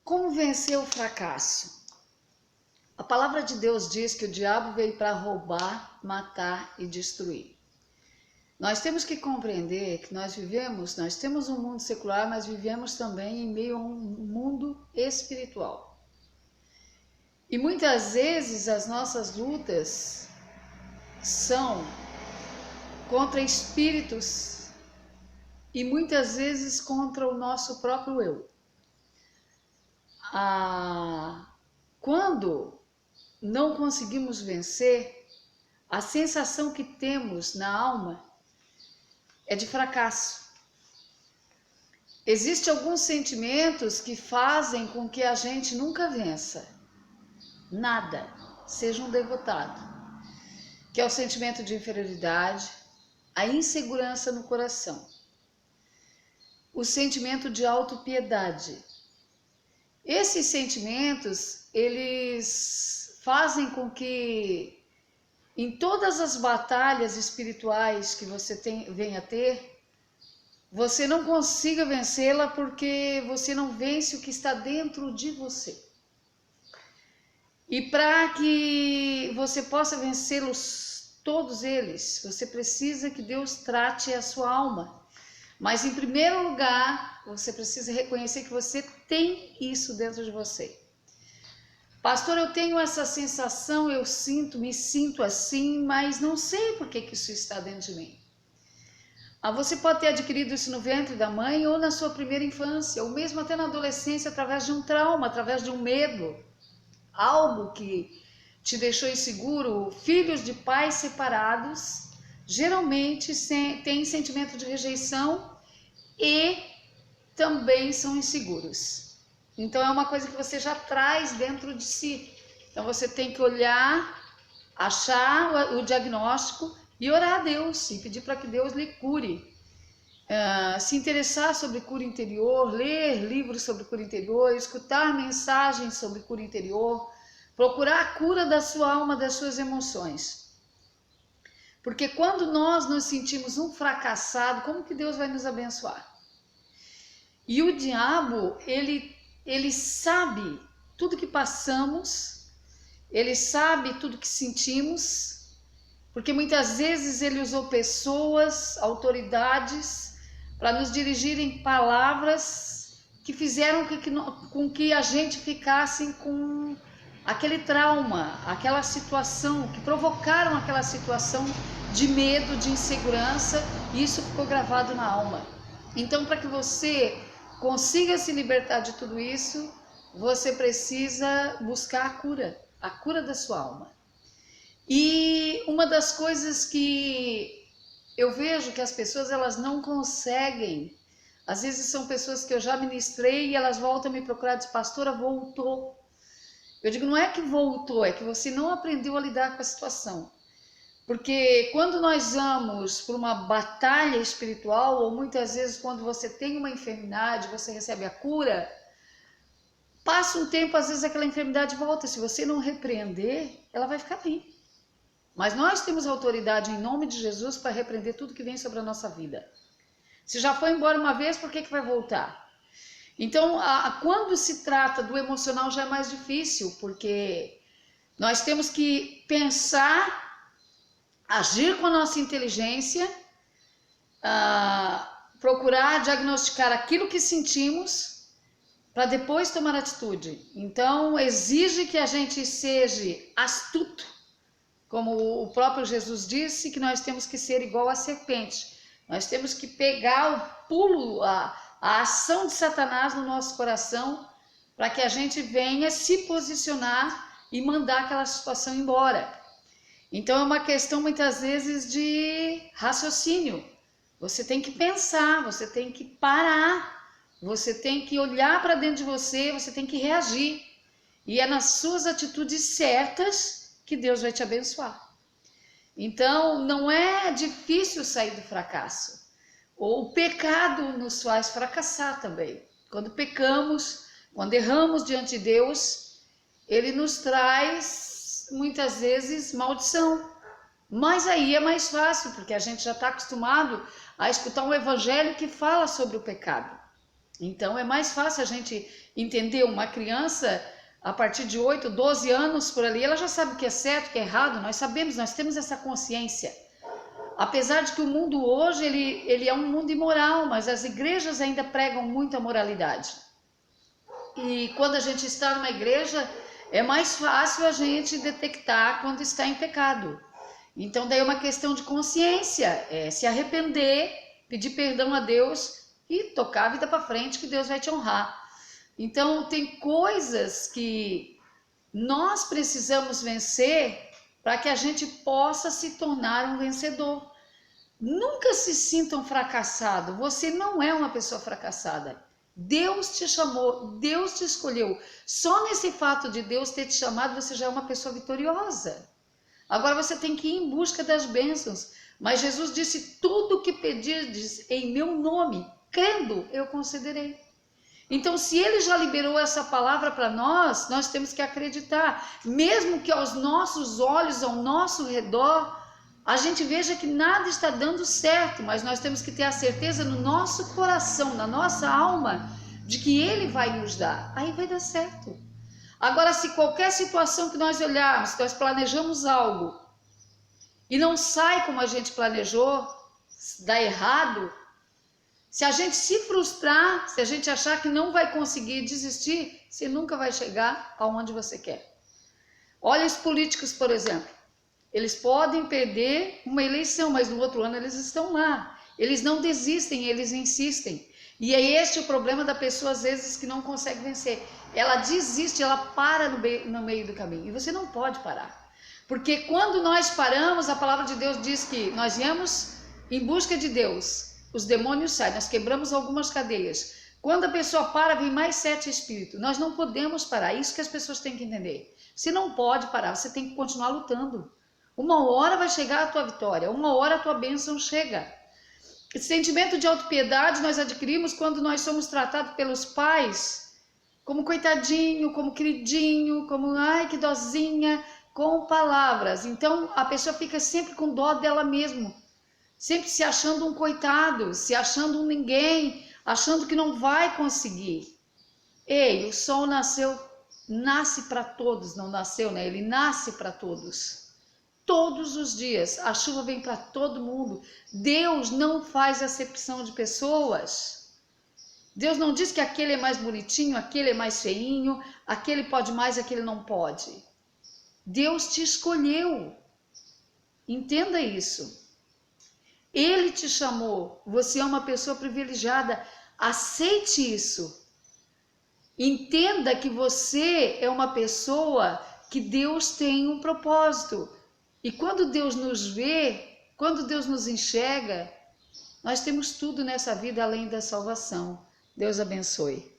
Como vencer o fracasso? A palavra de Deus diz que o diabo veio para roubar, matar e destruir. Nós temos que compreender que nós temos um mundo secular, mas vivemos também em meio a um mundo espiritual. E muitas vezes as nossas lutas são contra espíritos e muitas vezes contra o nosso próprio eu. Quando não conseguimos vencer, a sensação que temos na alma é de fracasso. Existem alguns sentimentos que fazem com que a gente nunca vença nada, seja um derrotado, que é o sentimento de inferioridade, a insegurança no coração, o sentimento de autopiedade. Esses sentimentos, eles fazem com que em todas as batalhas espirituais que você venha a ter, você não consiga vencê-la porque você não vence o que está dentro de você. E para que você possa vencê-los, todos eles, você precisa que Deus trate a sua alma. Mas em primeiro lugar, você precisa reconhecer que você tem isso dentro de você. Pastor, eu tenho essa sensação, me sinto assim, mas não sei por que isso está dentro de mim. Você pode ter adquirido isso no ventre da mãe ou na sua primeira infância, ou mesmo até na adolescência, através de um trauma, através de um medo, algo que te deixou inseguro. Filhos de pais separados geralmente têm sentimento de rejeição e também são inseguros. Então é uma coisa que você já traz dentro de si. Então você tem que olhar, achar o diagnóstico e orar a Deus e pedir para que Deus lhe cure. Se interessar sobre cura interior, ler livros sobre cura interior, escutar mensagens sobre cura interior, procurar a cura da sua alma, das suas emoções. Porque quando nós nos sentimos um fracassado, como que Deus vai nos abençoar? E o diabo, ele sabe tudo que passamos, ele sabe tudo que sentimos, porque muitas vezes ele usou pessoas, autoridades, para nos dirigirem palavras que fizeram com que a gente ficasse com aquele trauma, aquela situação, que provocaram aquela situação de medo, de insegurança, e isso ficou gravado na alma. Então, para que você consiga se libertar de tudo isso, você precisa buscar a cura da sua alma. E uma das coisas que eu vejo que as pessoas elas não conseguem, às vezes são pessoas que eu já ministrei e elas voltam a me procurar e dizem, pastora, voltou. Eu digo, não é que voltou, é que você não aprendeu a lidar com a situação. Porque quando nós vamos por uma batalha espiritual, ou muitas vezes quando você tem uma enfermidade, você recebe a cura, passa um tempo, às vezes aquela enfermidade volta. Se você não repreender, ela vai ficar bem. Mas nós temos autoridade em nome de Jesus para repreender tudo que vem sobre a nossa vida. Se já foi embora uma vez, por que vai voltar? Então, quando se trata do emocional já é mais difícil, porque nós temos que pensar, agir com a nossa inteligência, procurar diagnosticar aquilo que sentimos para depois tomar atitude. Então, exige que a gente seja astuto, como o próprio Jesus disse, que nós temos que ser igual à serpente. Nós temos que pegar o pulo, a ação de Satanás no nosso coração, para que a gente venha se posicionar e mandar aquela situação embora. Então é uma questão muitas vezes de raciocínio. Você tem que pensar, você tem que parar, você tem que olhar para dentro de você, você tem que reagir. E é nas suas atitudes certas que Deus vai te abençoar. Então não é difícil sair do fracasso. O pecado nos faz fracassar também. Quando pecamos, quando erramos diante de Deus, Ele nos traz muitas vezes maldição, mas aí é mais fácil, porque a gente já está acostumado a escutar um evangelho que fala sobre o pecado. Então é mais fácil a gente entendeu? Uma criança, a partir de 8, 12 anos por ali, ela já sabe o que é certo, o que é errado. Nós sabemos, nós temos essa consciência. Apesar de que o mundo hoje, ele é um mundo imoral, mas as igrejas ainda pregam muito a moralidade. E quando a gente está numa igreja, é mais fácil a gente detectar quando está em pecado. Então daí é uma questão de consciência, se arrepender, pedir perdão a Deus e tocar a vida para frente, que Deus vai te honrar. Então tem coisas que nós precisamos vencer para que a gente possa se tornar um vencedor. Nunca se sinta um fracassado, você não é uma pessoa fracassada. Deus te chamou, Deus te escolheu. Só nesse fato de Deus ter te chamado, você já é uma pessoa vitoriosa. Agora você tem que ir em busca das bênçãos. Mas Jesus disse, tudo o que pedirdes em meu nome, crendo, eu concederei. Então, se ele já liberou essa palavra para nós, nós temos que acreditar. Mesmo que aos nossos olhos, ao nosso redor, a gente veja que nada está dando certo, mas nós temos que ter a certeza no nosso coração, na nossa alma, de que ele vai nos dar. Aí vai dar certo. Agora, se qualquer situação que nós olharmos, que nós planejamos algo e não sai como a gente planejou, dá errado, se a gente se frustrar, se a gente achar que não vai conseguir desistir, você nunca vai chegar aonde você quer. Olha os políticos, por exemplo. Eles podem perder uma eleição, mas no outro ano eles estão lá. Eles não desistem, eles insistem. E é este o problema da pessoa, às vezes, que não consegue vencer. Ela desiste, ela para no meio do caminho. E você não pode parar. Porque quando nós paramos, a palavra de Deus diz que nós viemos em busca de Deus. Os demônios saem, nós quebramos algumas cadeias. Quando a pessoa para, vem mais 7 espíritos. Nós não podemos parar. Isso que as pessoas têm que entender. Você não pode parar, você tem que continuar lutando. Uma hora vai chegar a tua vitória, uma hora a tua bênção chega. Esse sentimento de autopiedade nós adquirimos quando nós somos tratados pelos pais como coitadinho, como queridinho, como ai que dozinha, com palavras. Então a pessoa fica sempre com dó dela mesma, sempre se achando um coitado, se achando um ninguém, achando que não vai conseguir. Ei, o sol nasce para todos, não nasceu, né? Ele nasce para todos. Todos os dias, a chuva vem para todo mundo. Deus não faz acepção de pessoas. Deus não diz que aquele é mais bonitinho, aquele é mais feinho, aquele pode mais, aquele não pode. Deus te escolheu. Entenda isso. Ele te chamou. Você é uma pessoa privilegiada. Aceite isso. Entenda que você é uma pessoa que Deus tem um propósito. E quando Deus nos vê, quando Deus nos enxerga, nós temos tudo nessa vida além da salvação. Deus abençoe.